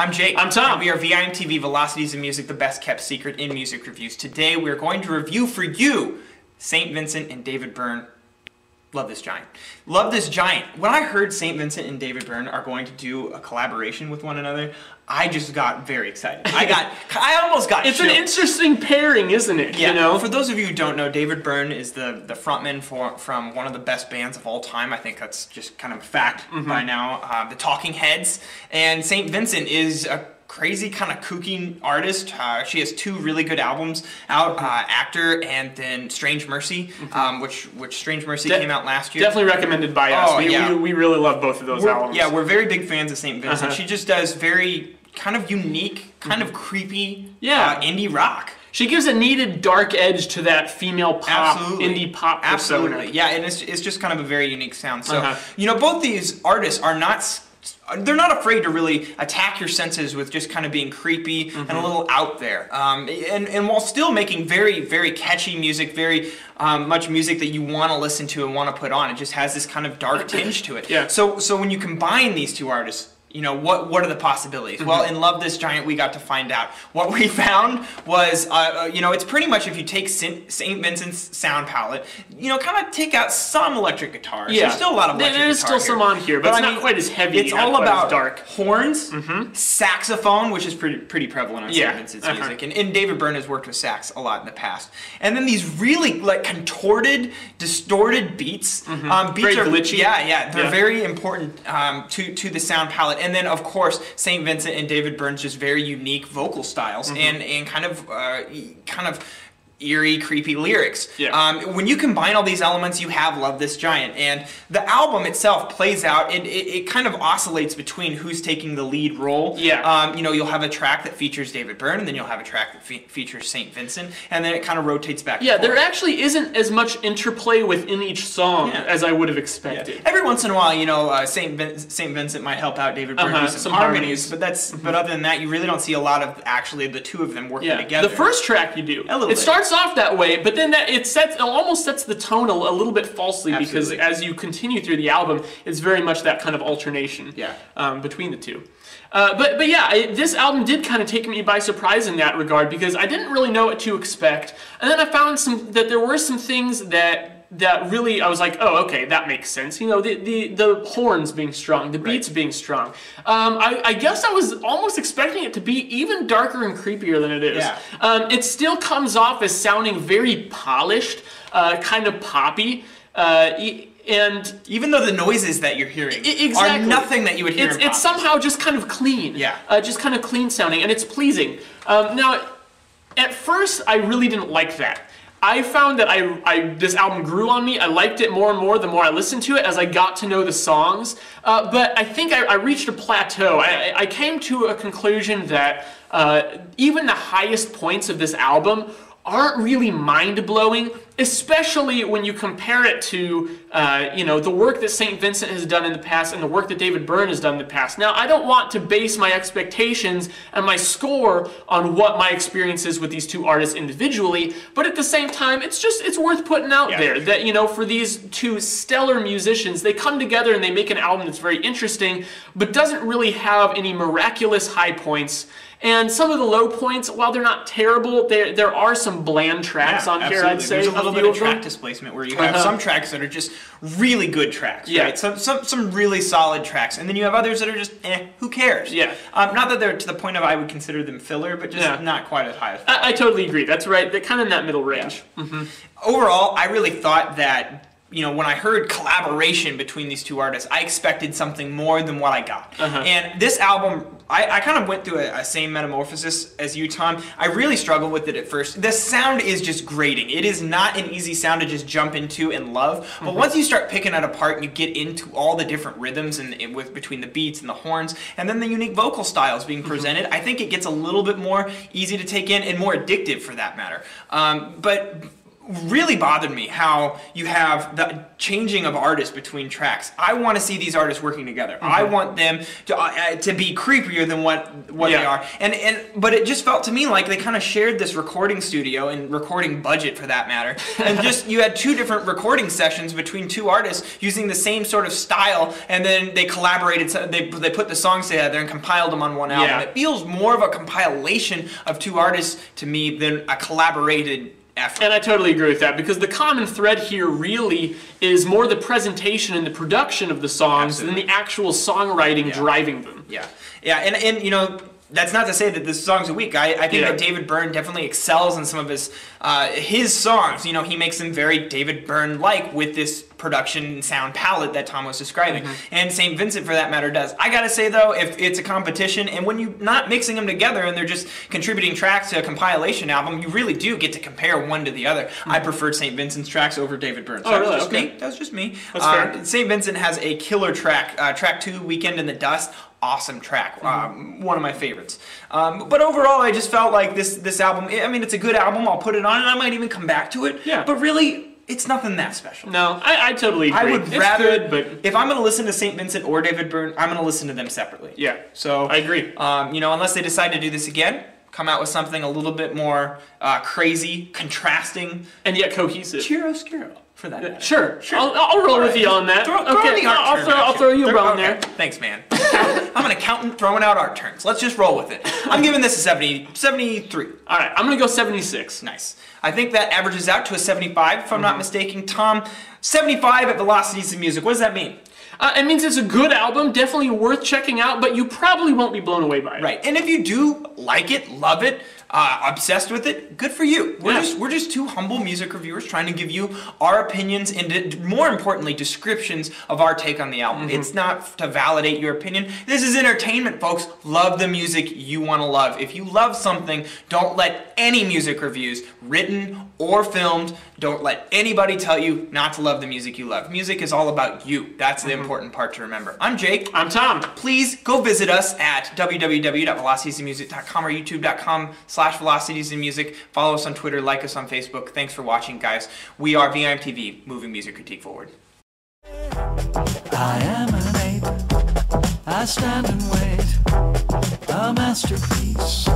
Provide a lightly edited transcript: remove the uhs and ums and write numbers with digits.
I'm Jake. I'm Tom. And we are VIMTV, Velocities in Music, the best kept secret in music reviews. Today we're going to review for you St. Vincent and David Byrne. Love This Giant. Love This Giant. When I heard St. Vincent and David Byrne are going to do a collaboration with one another, I just got very excited. I almost got It's chilled. an interesting pairing, isn't it? Yeah. You know? For those of you who don't know, David Byrne is the frontman from one of the best bands of all time. I think that's just kind of a fact by now. The Talking Heads. And St. Vincent is a crazy kind of kooky artist. She has two really good albums out, Actor and then Strange Mercy, which Strange Mercy came out last year. Definitely recommended by us. We really love both of those albums. Yeah, we're very big fans of St. Vincent. She just does very kind of unique, kind of creepy indie rock. She gives a needed dark edge to that female pop, indie pop persona. Absolutely, yeah, and it's just kind of a very unique sound. So, you know, both these artists are they're not afraid to really attack your senses with just kind of being creepy and a little out there. And while still making very, very catchy music, very much music that you want to listen to and want to put on. It just has this kind of dark tinge to it. Yeah. So when you combine these two artists, you know, what are the possibilities? Well, in Love This Giant, we got to find out. What we found was, you know, it's pretty much if you take St. Vincent's sound palette, you know, kind of take out some electric guitars. Yeah. There's still a lot of electric There's guitar still some on here, but it's not quite as heavy. It's all about dark horns, saxophone, which is pretty prevalent on St. Vincent's music, and David Byrne has worked with sax a lot in the past. And then these really like contorted, distorted beats. Beats very are glitchy. They're very important to the sound palette. And then, of course, St. Vincent and David Byrne's just very unique vocal styles and kind of eerie, creepy lyrics. Yeah. When you combine all these elements, you have Love This Giant. And the album itself plays out, it kind of oscillates between who's taking the lead role. Yeah. You know, you'll have a track that features David Byrne, and then you'll have a track that features St. Vincent, and then it kind of rotates back and forth. There actually isn't as much interplay within each song as I would have expected. Every once in a while, you know, St. Vincent might help out David Byrne with some harmonies, but but other than that, you really don't see a lot of actually the two of them working together. The first track you do. A little bit. It starts off that way, but then it almost sets the tone a little bit falsely because as you continue through the album, it's very much that kind of alternation between the two. But yeah, this album did kind of take me by surprise in that regard because I didn't really know what to expect, and then I found that there were some things that really, I was like, oh, okay, that makes sense. You know, the horns being strong, the beats being strong. I guess I was almost expecting it to be even darker and creepier than it is. Yeah. It still comes off as sounding very polished, kind of poppy, and even though the noises that you're hearing are nothing that you would hear in pop. It's somehow just kind of clean. Yeah. Just kind of clean sounding, and it's pleasing. Now, at first, I really didn't like that. I found that this album grew on me. I liked it more and more the more I listened to it as I got to know the songs. But I think I reached a plateau. I came to a conclusion that even the highest points of this album aren't really mind-blowing, especially when you compare it to you know, the work that St. Vincent has done in the past and the work that David Byrne has done in the past. Now, I don't want to base my expectations and my score on what my experience is with these two artists individually, but at the same time, it's worth putting out there that, you know, for these two stellar musicians, they come together and they make an album that's very interesting, but doesn't really have any miraculous high points. And some of the low points, while they're not terrible, there are some bland tracks on here, I'd say. There's a little bit of track displacement where you have some tracks that are just really good tracks, right? Some really solid tracks, and then you have others that are just, who cares? Not that they're to the point of I would consider them filler, but just not quite as high as I totally agree. That's right. They're kind of in that middle range. Overall, I really thought that, you know, when I heard collaboration between these two artists, I expected something more than what I got. And this album, I kind of went through a same metamorphosis as you, Tom. I really struggled with it at first. The sound is just grating. It is not an easy sound to just jump into and love. But once you start picking it apart and you get into all the different rhythms and between the beats and the horns, and then the unique vocal styles being presented, I think it gets a little bit more easy to take in and more addictive for that matter. But really bothered me how you have the changing of artists between tracks. I want to see these artists working together. I want them to be creepier than what they are. But it just felt to me like they kind of shared this recording studio and recording budget for that matter. And just you had two different recording sessions between two artists using the same sort of style, and then they collaborated. So they put the songs together and compiled them on one album. It feels more of a compilation of two artists to me than a collaborated effort. And I totally agree with that, because the common thread here really is more the presentation and the production of the songs than the actual songwriting driving them. And you know, that's not to say that this song's are weak. I think that David Byrne definitely excels in some of his songs. You know, he makes them very David Byrne-like with this production sound palette that Tom was describing. And St. Vincent, for that matter, does. I gotta say, though, if it's a competition, and when you're not mixing them together and they're just contributing tracks to a compilation album, you really do get to compare one to the other. I preferred St. Vincent's tracks over David Byrne's. Oh, really? That was just me. That's fair. St. Vincent has a killer track, track 2, Weekend in the Dust. Awesome track, one of my favorites. But overall, I just felt like this album, I mean, it's a good album, I'll put it on, and I might even come back to it. But really, it's nothing that special. No, I totally agree. I would rather, good, but if I'm going to listen to St. Vincent or David Byrne, I'm going to listen to them separately. So I agree. You know, unless they decide to do this again, come out with something a little bit more crazy, contrasting, and yet cohesive. Chiaroscuro. For that matter. Sure. I'll roll with you on that. I'll throw you a bone there. Thanks, man. I'm an accountant throwing out art terms. Let's just roll with it. I'm giving this a 73. All right, I'm going to go 76. Nice. I think that averages out to a 75, if I'm not mistaken. Tom, 75 at Velocities in Music. What does that mean? It means it's a good album, definitely worth checking out, but you probably won't be blown away by it. Right, and if you do like it, love it, obsessed with it, good for you. We're just two humble music reviewers trying to give you our opinions and, more importantly, descriptions of our take on the album. It's not to validate your opinion. This is entertainment, folks. Love the music you want to love. If you love something, don't let any music reviews, written or filmed, don't let anybody tell you not to love the music you love. Music is all about you. That's the important part to remember. I'm Jake. I'm Tom. Please go visit us at www.velocitiesinmusic.com or youtube.com/velocitiesinmusic. Follow us on Twitter, like us on Facebook. Thanks for watching, guys. We are VIMTV, moving music critique forward. I am an ape. I stand and wait. A masterpiece.